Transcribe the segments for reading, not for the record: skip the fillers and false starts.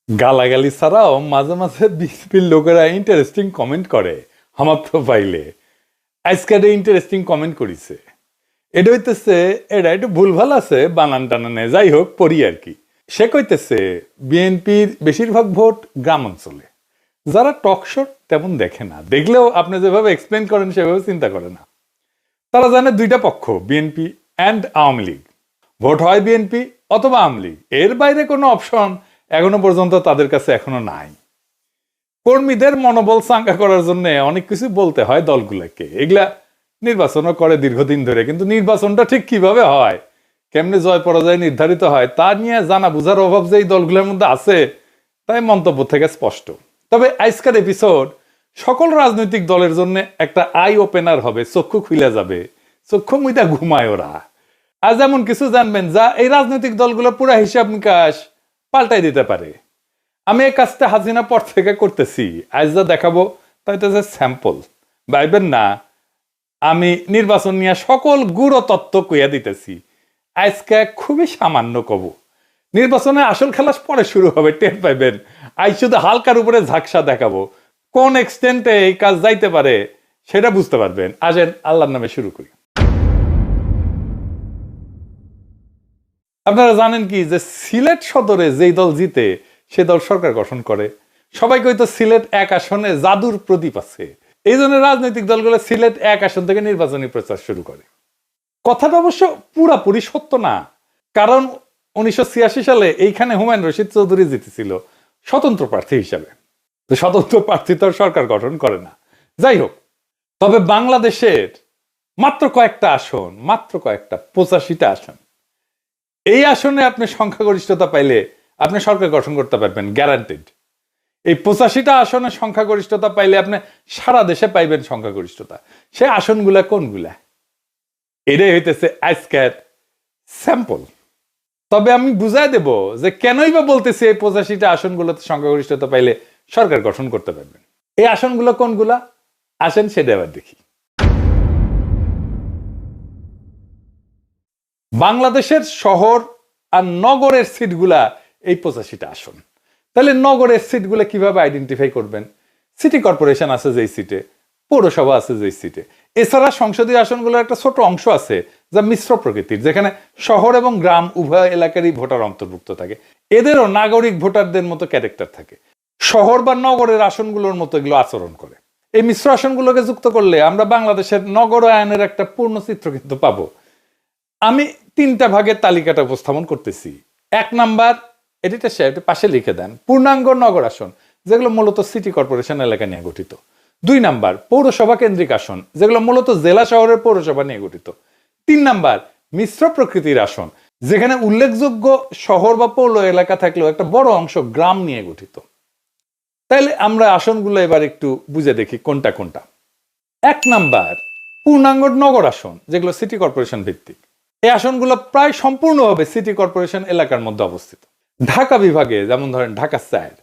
গালাগালি ছাড়াও মাঝে মাঝে বিএনপির লোকেরা ইন্টারেস্টিং কমেন্ট করে আমার প্রোফাইলে। আজকে ইন্টারেস্টিং কমেন্ট করেছে। এটা হইতেছে এটা একটু ভুলভাল আছে, বানান টানানে, যাই হোক পড়ি আর কি। সে কইতেছে বিএনপির বেশিরভাগ ভোট গ্রাম অঞ্চলে, যারা টক শো তেমন দেখে না, দেখলেও আপনি যেভাবে এক্সপ্লেন করেন সেভাবে চিন্তা করে না। তারা জানে দুইটা পক্ষ, BNP and Awami League. Vote হয় বিএনপি অথবা আওয়ামী লীগ, এর বাইরে কোনো অপশন এখনো পর্যন্ত তাদের কাছে এখনো নাই। কর্মীদের মনোবল চাঙ্গা করার জন্য অনেক কিছু বলতে হয় দলগুলোকে, এগুলা নির্বাচনও করে দীর্ঘদিন ধরে, কিন্তু নির্বাচনটা ঠিক কিভাবে হয়, কেমনে জয় পরাজয় নির্ধারিত হয় তা নিয়ে জানা বুঝার অভাব যে এই দলগুলোর মধ্যে আছে, তাই মন্তব্য থেকে স্পষ্ট। তবে আজকের এপিসোড সকল রাজনৈতিক দলের জন্য একটা আই ওপেনার হবে, চক্ষু খুলে যাবে, চক্ষু মুইটা ঘুমায় ওরা। আজ এমন কিছু জানবেন যা এই রাজনৈতিক দলগুলো পুরা হিসাব নিকাশ পাল্টাই দিতে পারে। আমি এই কাজটা হাসিনা পর থেকে করতেছি, আজ যা দেখাবো তাই তো স্যাম্পল, ভাইবেন না আমি নির্বাচন নিয়ে সকল গুড় তত্ত্ব কইয়া দিতেছি। আজকে খুবই সামান্য কব, নির্বাচনের আসল খেলা পরে শুরু হবে, টের পাইবেন। আজ শুধু হালকার উপরে ঝাকসা দেখাবো, কোন এক্সটেন্টে এই কাজ যাইতে পারে সেটা বুঝতে পারবেন। আসেন আল্লাহর নামে শুরু করি। আপনারা জানেন কি যে সিলেট সদরে যেই দল জিতে সে দল সরকার গঠন করে। সবাই কইতো সিলেট এক আসনে জাদুর প্রদীপ আছে, এই জন্য রাজনৈতিক দলগুলো সিলেট এক আসন থেকে নির্বাচনী প্রচার শুরু করে। কথাটা অবশ্য পুরাপুরি সত্য না, কারণ 1986 সালে এইখানে হুমায়ুন রশিদ চৌধুরী জিতেছিল স্বতন্ত্র প্রার্থী হিসাবে। তো স্বতন্ত্র প্রার্থী তো সরকার গঠন করে না। যাই হোক, তবে বাংলাদেশের মাত্র কয়েকটা আসন, মাত্র কয়েকটা 85টা আসন, এই আসনে আপনি সংখ্যাগরিষ্ঠতা পাইলে আপনি সরকার গঠন করতে পারবেন, গ্যারান্টেড। এই 85টা আসনে সংখ্যাগরিষ্ঠতা পাইলে আপনি সারা দেশে পাইবেন সংখ্যাগরিষ্ঠতা। সে আসনগুলা কোনগুলা, এটাই হইতেছে আজকের স্যাম্পল। তবে আমি বুঝাই দেব যে কেনই বা বলতেছি এই 85টা আসনগুলোতে সংখ্যাগরিষ্ঠতা পাইলে সরকার গঠন করতে পারবেন। এই আসনগুলো কোনগুলা, আসেন সেটা এবার দেখি। বাংলাদেশের শহর আর নগরের সিটগুলা এই 85টা আসন। তাহলে নগরের সিটগুলো কিভাবে আইডেন্টিফাই করবেন? সিটি কর্পোরেশন আছে যেই সিটে, পৌরসভা আছে যেই সিটে, এছাড়া সংসদীয় আসনগুলোর একটা ছোট অংশ আছে যা মিশ্র প্রকৃতির, যেখানে শহর এবং গ্রাম উভয় এলাকারই ভোটার অন্তর্ভুক্ত থাকে। এদেরও নাগরিক ভোটারদের মতো ক্যারেক্টার থাকে, শহর বা নগরের আসনগুলোর মতো এগুলো আচরণ করে। এই মিশ্র আসনগুলোকে যুক্ত করলে আমরা বাংলাদেশের নগরায়নের একটা পূর্ণ চিত্র কিন্তু পাবো। আমি 3টা ভাগের তালিকাটা উপস্থাপন করতেছি। 1 নাম্বার, এডিটর সাহেব পাশে লিখে দেন, পূর্ণাঙ্গ নগর আসন, যেগুলো মূলত সিটি কর্পোরেশন এলাকা নিয়ে গঠিত। 2 নাম্বার, পৌরসভা কেন্দ্রিক আসন, যেগুলো মূলত জেলা শহরের পৌরসভা নিয়ে গঠিত। 3 নাম্বার, মিশ্র প্রকৃতির আসন, যেখানে উল্লেখযোগ্য শহর বা পৌর এলাকা থাকলেও একটা বড় অংশ গ্রাম নিয়ে গঠিত। তাইলে আমরা আসনগুলো এবার একটু বুঝে দেখি কোনটা কোনটা। 1 নাম্বার, পূর্ণাঙ্গ নগর আসন, যেগুলো সিটি কর্পোরেশন ভিত্তিক। এই আসনগুলো প্রায় সম্পূর্ণভাবে সিটি কর্পোরেশন এলাকার মধ্যে অবস্থিত। ঢাকা বিভাগে যেমন ধরেন ঢাকা 4,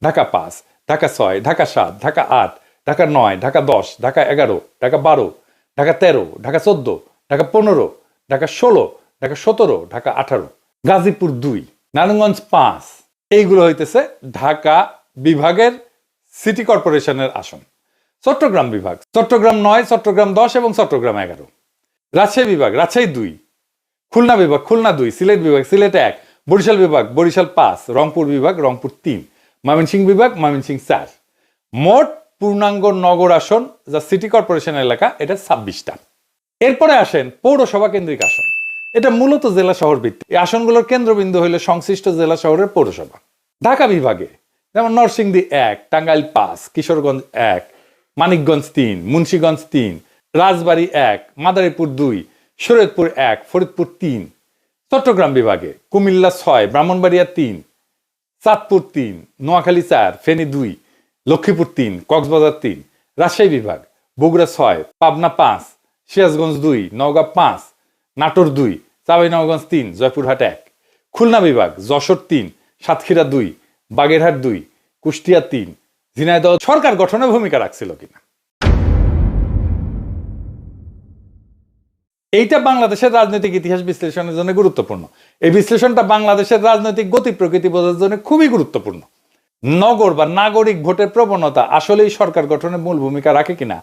ঢাকা 5, ঢাকা 6, ঢাকা 7, ঢাকা 8, ঢাকা 9, ঢাকা 10, ঢাকা 11, ঢাকা 12, ঢাকা 13, ঢাকা 14, ঢাকা 15, ঢাকা 16, ঢাকা 17, ঢাকা 18, গাজীপুর 2, নারায়ণগঞ্জ 5। এইগুলো হইতেছে ঢাকা বিভাগের সিটি কর্পোরেশনের আসন। চট্টগ্রাম বিভাগ, চট্টগ্রাম 9, চট্টগ্রাম 10 এবং চট্টগ্রাম 11। রাজশাহী বিভাগ, রাজশাহী 2, খুলনা বিভাগ, খুলনা 2, সিলেট বিভাগ, সিলেট 1, বরিশাল বিভাগ, বরিশাল 5, রংপুর বিভাগ, রংপুর 3, ময়মনসিংহ বিভাগ, ময়মনসিংহ 4। মোট পূর্ণাঙ্গ নগর আসন যা সিটি কর্পোরেশন এলাকা, এটা 26টা। এরপরে আসেন পৌরসভা কেন্দ্রিক আসন, এটা মূলত জেলা শহর ভিত্তিক। এই আসনগুলোর কেন্দ্রবিন্দু হইল সংশ্লিষ্ট জেলা শহরের পৌরসভা। ঢাকা বিভাগে যেমন নরসিংদী 1, টাঙ্গাইল 5, কিশোরগঞ্জ 1, মানিকগঞ্জ 3, মুন্সিগঞ্জ 3, রাজবাড়ী 1, মাদারীপুর 2, শরীয়তপুর 1, ফরিদপুর 3। চট্টগ্রাম বিভাগে কুমিল্লা 6, ব্রাহ্মণবাড়িয়া 3, চাঁদপুর 3, নোয়াখালী 4, ফেনী 2, লক্ষ্মীপুর 3, কক্সবাজার 3। রাজশাহী বিভাগ বগুড়া 6, পাবনা 5, সিরাজগঞ্জ 2, নওগাঁ 5, নাটোর 2, চাঁপাইনবাবগঞ্জ 3, জয়পুরহাট 1। খুলনা বিভাগ যশোর 3, সাতক্ষীরা 2, বাগেরহাট 2, কুষ্টিয়া 3। ঝিনাইদহ সরকার গঠনে ভূমিকা রাখছিল কিনা। এইটা বাংলাদেশের রাজনৈতিক ইতিহাস বিশ্লেষণের জন্য গুরুত্বপূর্ণ। এই বিশ্লেষণটা বাংলাদেশের রাজনৈতিক গতি প্রকৃতি বোঝার জন্য খুবই গুরুত্বপূর্ণ। নগর বা নাগরিক ভোটের প্রবণতা আসলেই সরকার গঠনে মূল ভূমিকা রাখে কিনা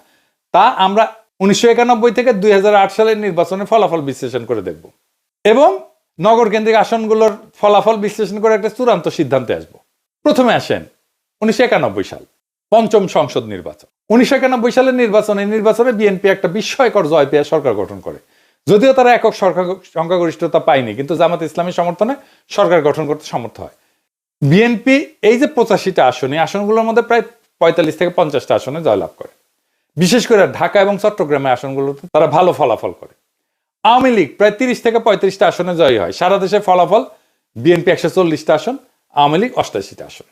তা আমরা 1991 থেকে 2008 সালের নির্বাচনের ফলাফল বিশ্লেষণ করে দেখব এবং নগর কেন্দ্রিক আসনগুলোর ফলাফল বিশ্লেষণ করে একটা চূড়ান্ত সিদ্ধান্তে আসব। প্রথমে আসেন 1991 সাল, পঞ্চম সংসদ নির্বাচন। 1991 সালের নির্বাচনে বিএনপি একটা বিস্ময়কর জয় পেয়ে সরকার গঠন করে। যদিও তারা একক সংখ্যাগরিষ্ঠতা পায়নি, কিন্তু জামাত ইসলামের সমর্থনে সরকার গঠন করতে সমর্থ হয়। বিএনপি এই যে 85টা আসন, এই আসনগুলোর মধ্যে প্রায় 45 থেকে 50টা আসনে জয়লাভ করে। বিশেষ করে ঢাকা এবং চট্টগ্রামের আসনগুলোতে তারা ভালো ফলাফল করে। আওয়ামী লীগ প্রায় 30 থেকে 35টা আসনে জয়ী হয়। সারা দেশের ফলাফল বিএনপি 140টা আসন, আওয়ামী লীগ 88টা আসন।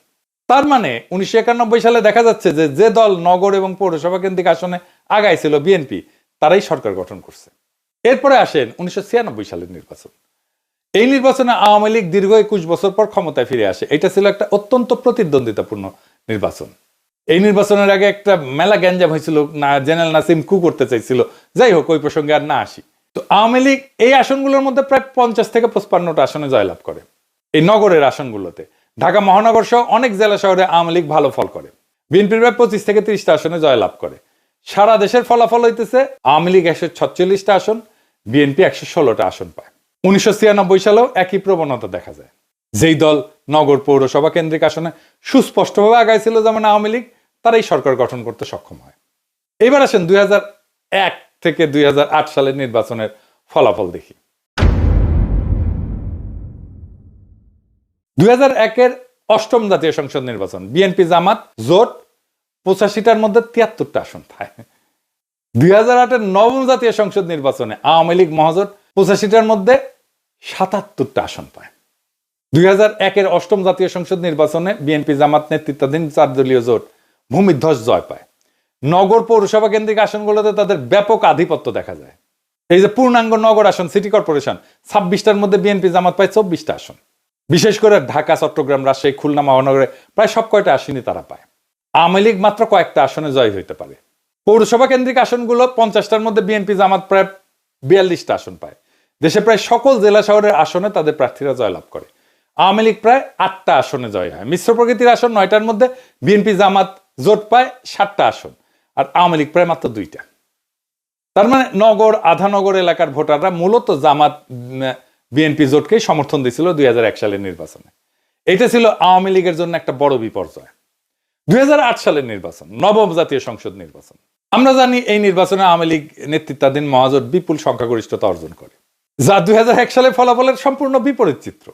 তার মানে 1991 সালে দেখা যাচ্ছে যে দল নগর এবং পৌরসভা কেন্দ্রিক আসনে আগাই ছিল বিএনপি, তারাই সরকার গঠন করছে। এরপরে আসেন 1996 সালের নির্বাচন। এই নির্বাচনে আওয়ামী লীগ দীর্ঘ 21 বছর পর ক্ষমতায় ফিরে আসে। এটা ছিল একটা অত্যন্ত প্রতিদ্বন্দ্বিতাপূর্ণ নির্বাচন। এই নির্বাচনের আগে একটা মেলা গ্যাঞ্জাম হয়েছিল, না জেনারেল নাসিম কু করতে চাইছিল। যাই হোক, ওই প্রসঙ্গে আর না আসি। তো আওয়ামী লীগ এই আসনগুলোর মধ্যে প্রায় 50 থেকে 55টা আসনে জয়লাভ করে। এই নগরের আসনগুলোতে ঢাকা মহানগর সহ অনেক জেলা শহরে আওয়ামী লীগ ভালো ফল করে। বিএনপির প্রায় 25 থেকে 30টা আসনে জয়লাভ করে। সারা দেশের ফলাফল হইতেছে আওয়ামী লীগ 146টা আসন, বিএনপি 116টা আসন পায়। 1996 সালেও একই প্রবণতা দেখা যায়। যেই দল নগর পৌরসভা কেন্দ্রিক আসনে সুস্পষ্টভাবে আগাইছিল যেমন আওয়ামী লীগ, তারাই সরকার গঠন করতে সক্ষম হয়। এবার আসেন 2001 থেকে 2008 সালের নির্বাচনের ফলাফল দেখি। 2001-এর অষ্টম জাতীয় সংসদ নির্বাচন, বিএনপি জামাত জোট 85টার মধ্যে 73টা আসন পায়। 2008-এর নবম জাতীয় সংসদ নির্বাচনে আওয়ামী লীগ মহাজোট 85টার মধ্যে 77টা আসন পায়। 2001-এর অষ্টম জাতীয় সংসদ নির্বাচনে বিএনপি জামাত নেতৃত্বাধীন 4 দলীয় জোট ভূমিধ্বস জয় পায়। নগর পৌরসভা কেন্দ্রিক আসনগুলোতে তাদের ব্যাপক আধিপত্য দেখা যায়। এই যে পূর্ণাঙ্গ নগর আসন, সিটি কর্পোরেশন 26টার মধ্যে বিএনপি জামাত পায় 24টা আসন। বিশেষ করে ঢাকা, চট্টগ্রাম, রাজশাহী, খুলনা মহানগরে প্রায় সব কয়টা আসনই তারা পায়। আওয়ামী লীগ মাত্র কয়েকটা আসনে জয় হইতে পারে। পৌরসভা কেন্দ্রিক আসনগুলো 50টার মধ্যে বিএনপি জামাত প্রায় 42টা আসন পায়। দেশে প্রায় সকল জেলা শহরের আসনে তাদের প্রার্থীরা জয়লাভ করে। আওয়ামী লীগ প্রায় 8টা আসনে জয় হয়। মিশ্র প্রকৃতির আসন 9টার মধ্যে বিএনপি জামাত জোট পায় 7টা আসন, আর আওয়ামী লীগ প্রায় মাত্র 2টা। তার মানে নগর, আধানগর এলাকার ভোটাররা মূলত জামাত বিএনপি জোটকেই সমর্থন দিয়েছিল 2001 সালের নির্বাচনে। এটা ছিল আওয়ামী লীগের জন্য একটা বড় বিপর্যয়। 2008 সালের নির্বাচন, নবম জাতীয় সংসদ নির্বাচন। আমরা জানি এই নির্বাচনে আওয়ামী লীগ নেতৃত্বাধীন মহাজোট বিপুল সংখ্যাগরিষ্ঠতা অর্জন করে, যা 2001 সালের ফলাফলের সম্পূর্ণ বিপরীত চিত্র।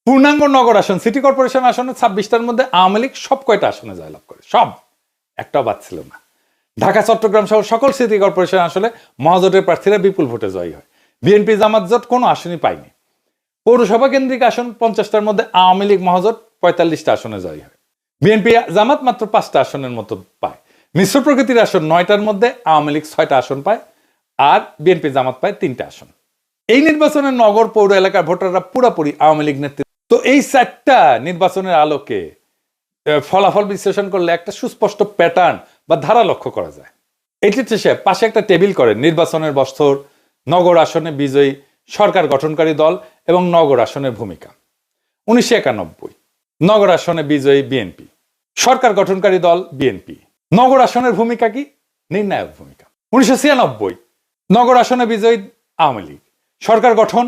পূর্ণাঙ্গ নগর আসন, সিটি কর্পোরেশন আসনে 26টার মধ্যে আওয়ামী লীগ সব কয়টা আসনে জয়লাভ করে, সব, একটাও বাদ ছিল না। ঢাকা, চট্টগ্রাম সহ সকল সিটি কর্পোরেশন আসলে মহাজোটের প্রার্থীরা বিপুল ভোটে জয়ী হয়। বিএনপি জামাত জোট কোনো আসনই পায়নি। পৌরসভা কেন্দ্রিক আসন 50টার মধ্যে আওয়ামী লীগ মহাজোট 45টা আসনে জয়ী হয়। বিএনপি জামাত মাত্র 5টা আসনের মতো পায়। মিশ্র প্রকৃতির আসন 9টার মধ্যে আওয়ামী লীগ 6টা আসন পায়, আর বিএনপি জামাত পায় 3টা আসন। এই নির্বাচনে নগর পৌর এলাকার ভোটাররা পুরোপুরি আওয়ামী লীগ নেতৃত্ব। তো এই 4টা নির্বাচনের আলোকে ফলাফল বিশ্লেষণ করলে একটা সুস্পষ্ট প্যাটার্ন বা ধারা লক্ষ্য করা যায়। এটির শেষে পাশে একটা টেবিল করেন নির্বাচনের বছর, নগর আসনে বিজয়ী সরকার গঠনকারী দল এবং নগর আসনের ভূমিকা। 1991 নগর আসনে বিজয়ী বিএনপি, সরকার গঠনকারী দল বিএনপি। নগর আসনের ভূমিকা কি? নির্ণায়ক ভূমিকা। 1996 নগর আসনে বিজয়ী আওয়ামী লীগ, সরকার গঠন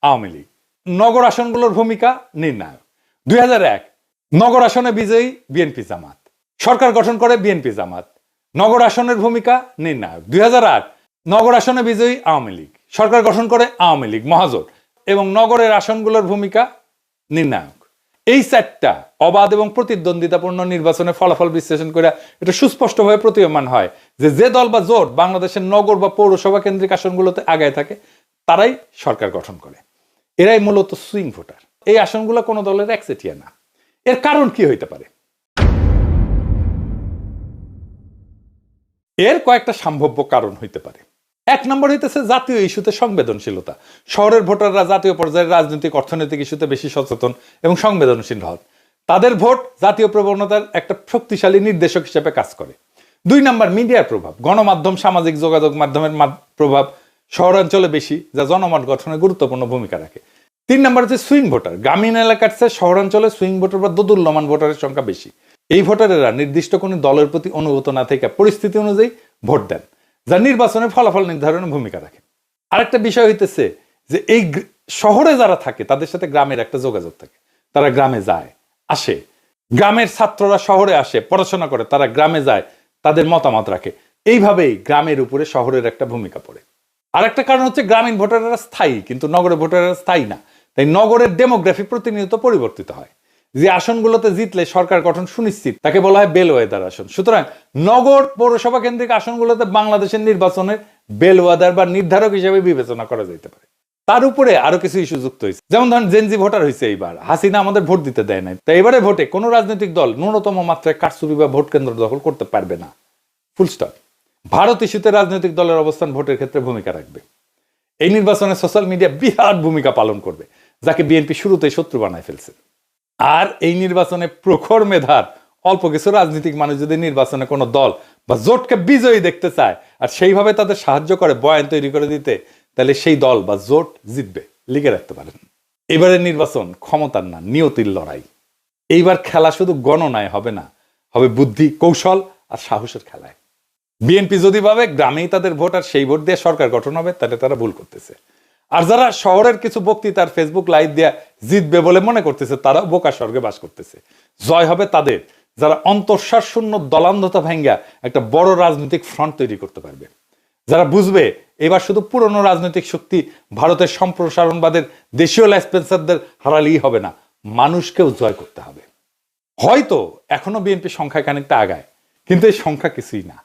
আওয়ামী লীগ। নগর আসনগুলোর ভূমিকা নির্ণায়ক। 2001 নগর আসনে বিজয়ী বিএনপি জামাত, সরকার গঠন করে বিএনপি জামাত, নগর আসনের ভূমিকা নির্ণায়ক। 2008 নগর আসনে বিজয়ী আওয়ামী লীগ, সরকার গঠন করে আওয়ামী লীগ মহাজোট, এবং নগরের আসনগুলোর ভূমিকা নির্ণায়ক। এই 4টা অবাধ এবং প্রতিদ্বন্দ্বিতাপূর্ণ নির্বাচনের ফলাফল বিশ্লেষণ করে এটা সুস্পষ্টভাবে প্রতীয়মান হয় যে দল বা জোট বাংলাদেশের নগর বা পৌরসভা কেন্দ্রিক আসনগুলোতে আগায় থাকে, তারাই সরকার গঠন করে। এরাই মূলত সুইং ভোটার। এই আসনগুলো কোনো দলের একচেটিয়া না। এর কারণ কি হইতে পারে? এর কয়েকটা সম্ভাব্য কারণ হইতে পারে। 1 নম্বর হইতেছে জাতীয় ইস্যুতে সংবেদনশীলতা। শহরের ভোটাররা জাতীয় পর্যায়ে রাজনৈতিক, অর্থনৈতিক ইস্যুতে বেশি সচেতন এবং সংবেদনশীল হন। তাদের ভোট জাতীয় প্রবণতার একটা শক্তিশালী নির্দেশক হিসেবে কাজ করে। 2 নম্বর মিডিয়ার প্রভাব। গণমাধ্যম, সামাজিক যোগাযোগ মাধ্যমের প্রভাব শহরাঞ্চলে বেশি, যা জনমত গঠনে গুরুত্বপূর্ণ ভূমিকা রাখে। 3 নাম্বার হচ্ছে সুইং ভোটার। গ্রামীণ এলাকার চেয়ে শহরাঞ্চলে সুইং ভোটার বা দোদুল্যমান ভোটারের সংখ্যা বেশি। এই ভোটারেরা নির্দিষ্ট কোনো দলের প্রতি অনুগত না থেকে পরিস্থিতি অনুযায়ী ভোট দেন, যা নির্বাচনের ফলাফল নির্ধারণে ভূমিকা রাখে। আরেকটা বিষয় হইতেছে যে এই শহরে যারা থাকে তাদের সাথে গ্রামের একটা যোগাযোগ থাকে, তারা গ্রামে যায় আসে। গ্রামের ছাত্ররা শহরে আসে, পড়াশোনা করে, তারা গ্রামে যায়, তাদের মতামত রাখে। এইভাবেই গ্রামের উপরে শহরের একটা ভূমিকা পড়ে। আরেকটা কারণ হচ্ছে গ্রামীণ ভোটাররা স্থায়ী, কিন্তু নগরের ভোটাররা স্থায়ী না। তাই নগরের ডেমোগ্রাফি প্রতিনিয়ত পরিবর্তিত হয়। যে আসনগুলোতে জিতলে সরকার গঠন সুনিশ্চিত তাকে বলা হয় বেলওয়েদার আসন। সুতরাং নগর পৌরসভা কেন্দ্রিক আসনগুলোতে বাংলাদেশের নির্বাচনের বেলওয়েদার বা নির্ধারক হিসেবে বিবেচনা করা যেতে পারে। তার উপরে আরো কিছু ইস্যু যুক্ত হয়েছে, যেমন ধরেন জেনজি ভোটার হয়েছে এইবার, হাসিনা আমাদের ভোট দিতে দেয় নাই, তাই এবারে ভোটে কোনো রাজনৈতিক দল ন্যূনতম মাত্রায় কারচুপি বা ভোট কেন্দ্র দখল করতে পারবে না, ফুল স্টপ। ভারত ইস্যুতে রাজনৈতিক দলের অবস্থান ভোটের ক্ষেত্রে ভূমিকা রাখবে। এই নির্বাচনে সোশ্যাল মিডিয়া বিরাট ভূমিকা পালন করবে, যাকে বিএনপি শুরুতেই শত্রু বানায় ফেলছে। আর এই নির্বাচনে প্রখর মেধার অল্প কিছু রাজনৈতিক মানুষ যদি নির্বাচনে কোনো দল বা জোটকে বিজয়ী দেখতে চায় আর সেইভাবে তাদের সাহায্য করে বয়ান তৈরি করে দিতে, তাহলে সেই দল বা জোট জিতবে, লিখে রাখতে পারেন। এবারের নির্বাচন ক্ষমতার না, নিয়তির লড়াই। এইবার খেলা শুধু গণনায় হবে না, হবে বুদ্ধি, কৌশল আর সাহসের খেলায়। বিএনপি যদি ভাবে গ্রামেই তাদের ভোট আর সেই ভোট দিয়ে সরকার গঠন হবে, তাহলে তারা ভুল করতেছে। আর যারা শহরের কিছু বক্তৃতার ফেসবুক লাইভ দিয়ে জিতবে বলে মনে করতেছে, তারা বোকা স্বর্গে বাস করতেছে। জয় হবে তাদের যারা অন্তঃসার শূন্য দলান্ধতা ভাঙ্গা একটা বড় রাজনৈতিক ফ্রন্ট তৈরি করতে পারবে, যারা বুঝবে এবার শুধু পুরনো রাজনৈতিক শক্তি ভারতের সম্প্রসারণবাদের দেশীয় লাইসপেন্সারদের হারালেই হবে না, মানুষকেও জয় করতে হবে। হয়তো এখনো বিএনপি সংখ্যায় খানিকটা আগায়, কিন্তু এই সংখ্যা কিছুই না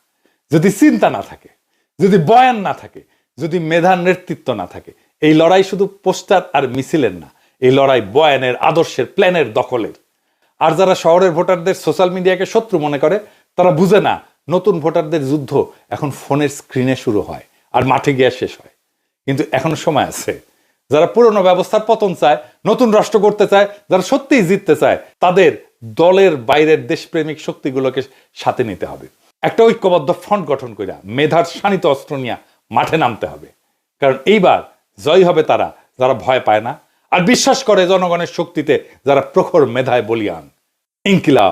যদি চিন্তা না থাকে, যদি বয়ান না থাকে, যদি মেধার নেতৃত্ব না থাকে। এই লড়াই শুধু পোস্টার আর মিছিলের না, এই লড়াই বয়ানের, আদর্শের, প্ল্যানের, দখলের। আর যারা শহরের ভোটারদের সোশ্যাল মিডিয়াকে শত্রু মনে করে, তারা বুঝে না নতুন ভোটারদের যুদ্ধ এখন ফোনের স্ক্রিনে শুরু হয় আর মাঠে গিয়ে শেষ হয়। কিন্তু এখনো সময় আছে। যারা পুরনো ব্যবস্থার পতন চায়, নতুন রাষ্ট্র করতে চায়, যারা সত্যিই জিততে চায়, তাদের দলের বাইরের দেশপ্রেমিক শক্তিগুলোকে সাথে নিতে হবে। একটা ঐক্যবদ্ধ ফ্রন্ট গঠন করে মেধার শানিত অস্ত্র নিয়ে মাঠে নামতে হবে। কারণ এইবার জয় হবে তারা যারা ভয় পায় না আর বিশ্বাস করে জনগণের শক্তিতে, যারা প্রখর মেধায় বলিয়ান। ইনকিলাব